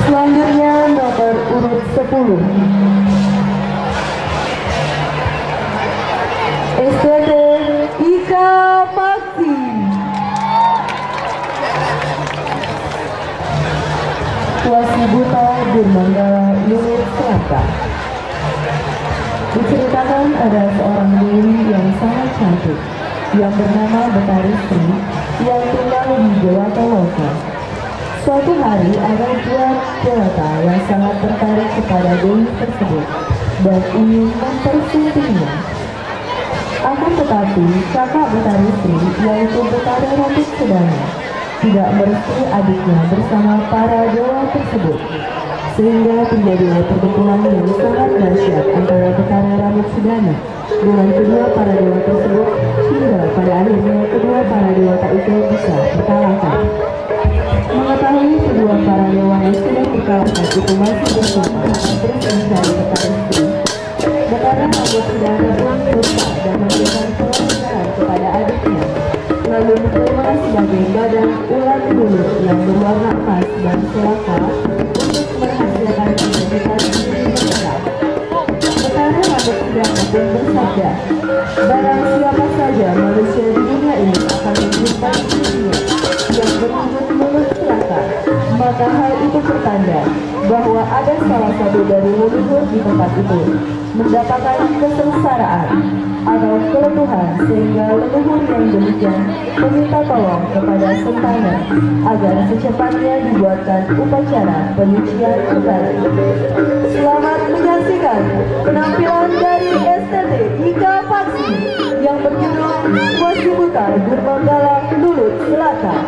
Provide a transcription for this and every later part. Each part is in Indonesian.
Selanjutnya nomor urut 10 STT Ika Paksi. Wasi Buta Durmanggala Lulut Selatan. Diceritakan ada seorang dewi yang sangat cantik yang bernama Betari Sri yang tinggal di Dewata Loka. Suatu hari ada dua dewata yang sangat tertarik kepada dewi tersebut dan ingin mempersuntingnya. Akan tetapi kakak Betari Sri yaitu Betari Rambut Sedana tidak merestui adiknya bersama para dewa tersebut, sehingga terjadilah pertempuran yang sangat dahsyat antara Betari Rambut Sedana dengan kedua para dewa tersebut, hingga pada akhirnya kedua para dewata itu bisa terkalahkan. Mengetahui kedua para dewa yang sudah terkalahkan itu masih bersama terus mencari Betari Sri, Betari Rambut Sedana pun berusaha dan memberikan pelajaran kepada adiknya, lalu menerima sebagai badan ulat bulu yang berwarna emas dan celaka untuk merahasiakan identitas diri mereka. Betari Rambut Sedana pun bersabda, barang siapa saja manusia di dunia ini akan menjumpai dirinya yang berwujud mulut celaka, maka hal itu pertanda bahwa ada salah satu dari leluhur di tempat itu mendapatkan kesengsaraan atau kelemahan, sehingga leluhur yang demikian meminta tolong kepada Sentana agar secepatnya dibuatkan upacara penyucian kembali. Selamat menyaksikan penampilan dari STT Ika Paksi yang berjudul Wasi Buta Durmanggala Lulut Selatan.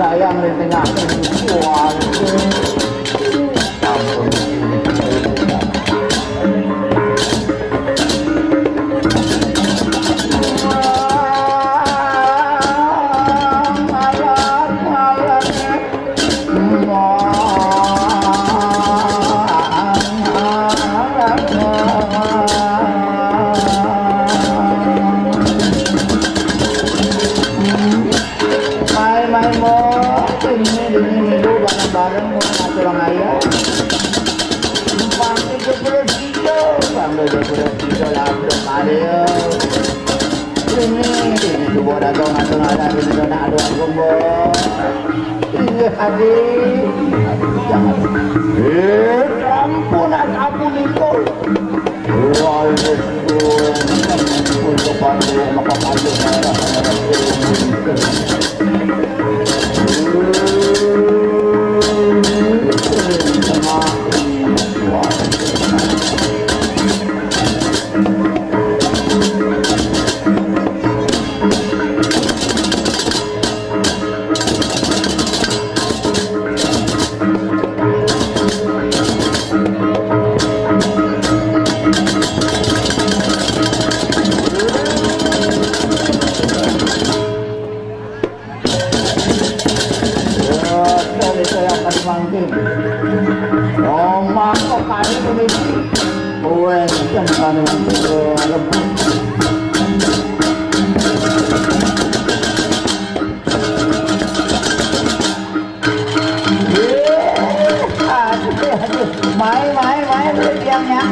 Dayang di tengah suara bareng mga tulang ayah. Pangke ke Presiden, pangke ke Presiden langsung Mario. Ini sebuah dagang ada ini dona ada gombo. Ini hadir. Jangan. Ampun ampun itu. Untuk pandu maka pandu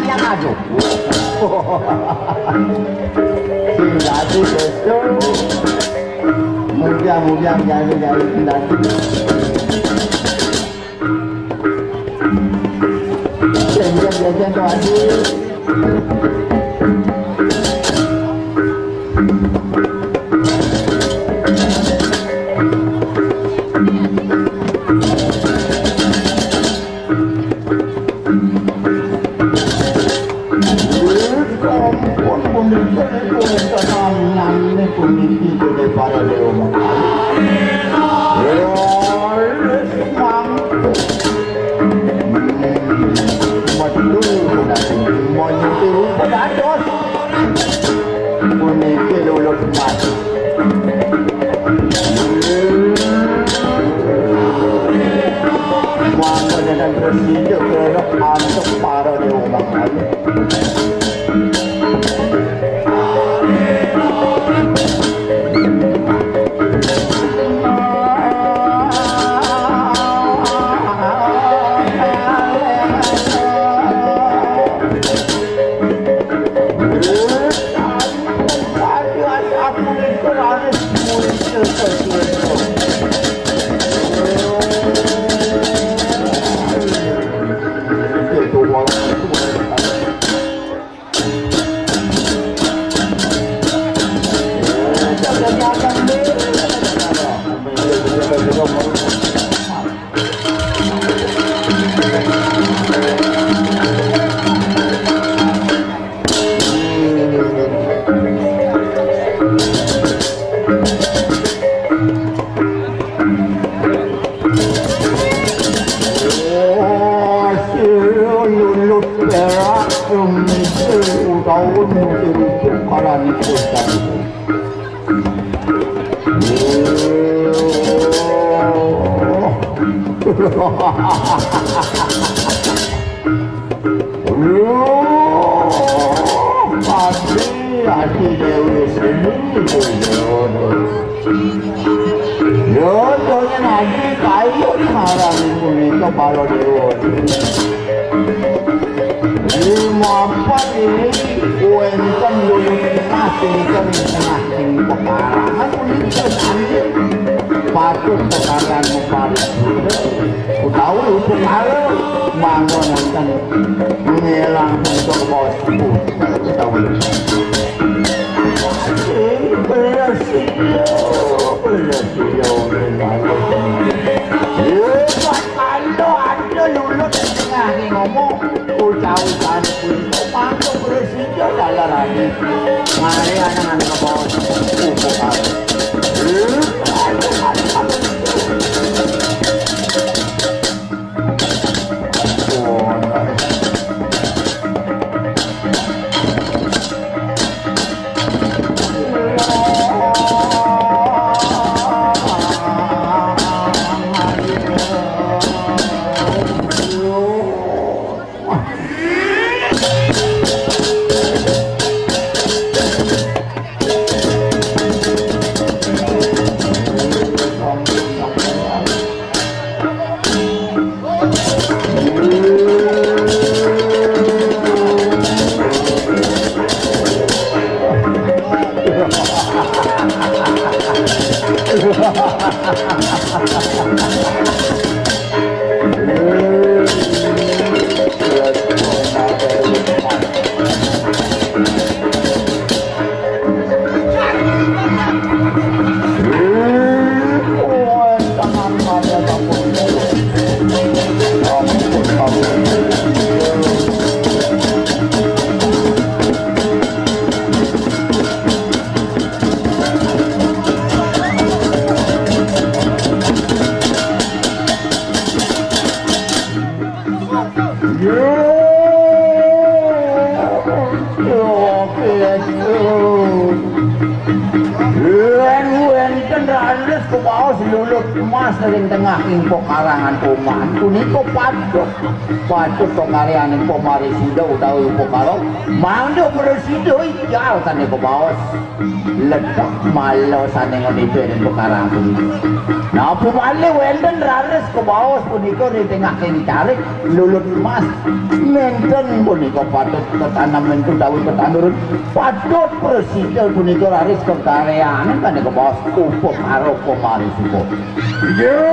yang aduh. Jadi betul. Mudah-mudahan jadi tidak. Jangan tu aduh. Wenten kubaos lulut emas ring tengah ing karangan poman punika padhot karyaning pomari sida utawi upakara manduk presida ijal tane kubaos ledak malo saning ngene ing karangan punika napa malih wenten rares kubaos punika ring tengah ing carik lulut emas menten punika padhot tetanamen utawi tetanurun padhot presida punika raris kekaryane tane kubaos upuk karo pomari sida ya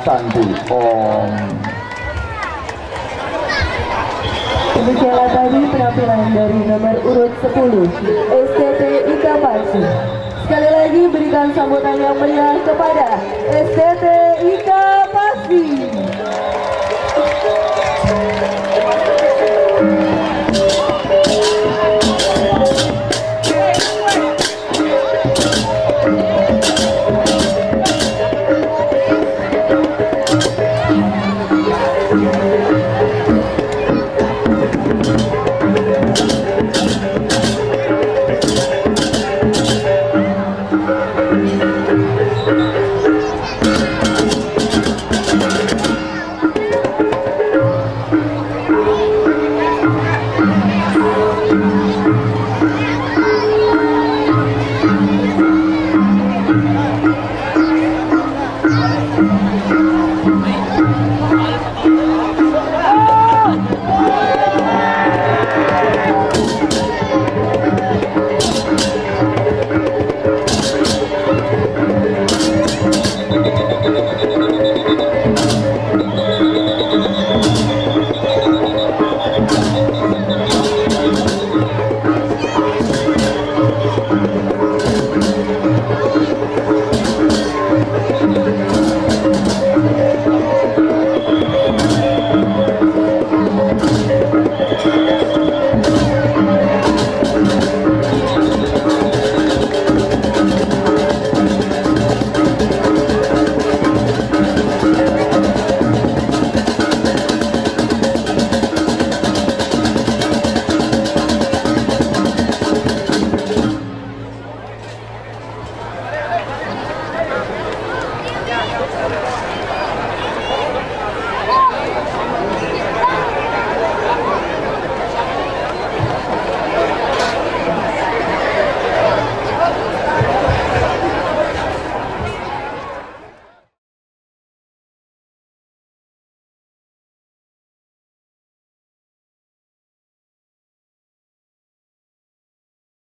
Santi Om. Demikianlah tadi penampilan dari nomor urut 10 STT Ika Pasi. Sekali lagi berikan sambutan yang meriah kepada STT Ika Pasi.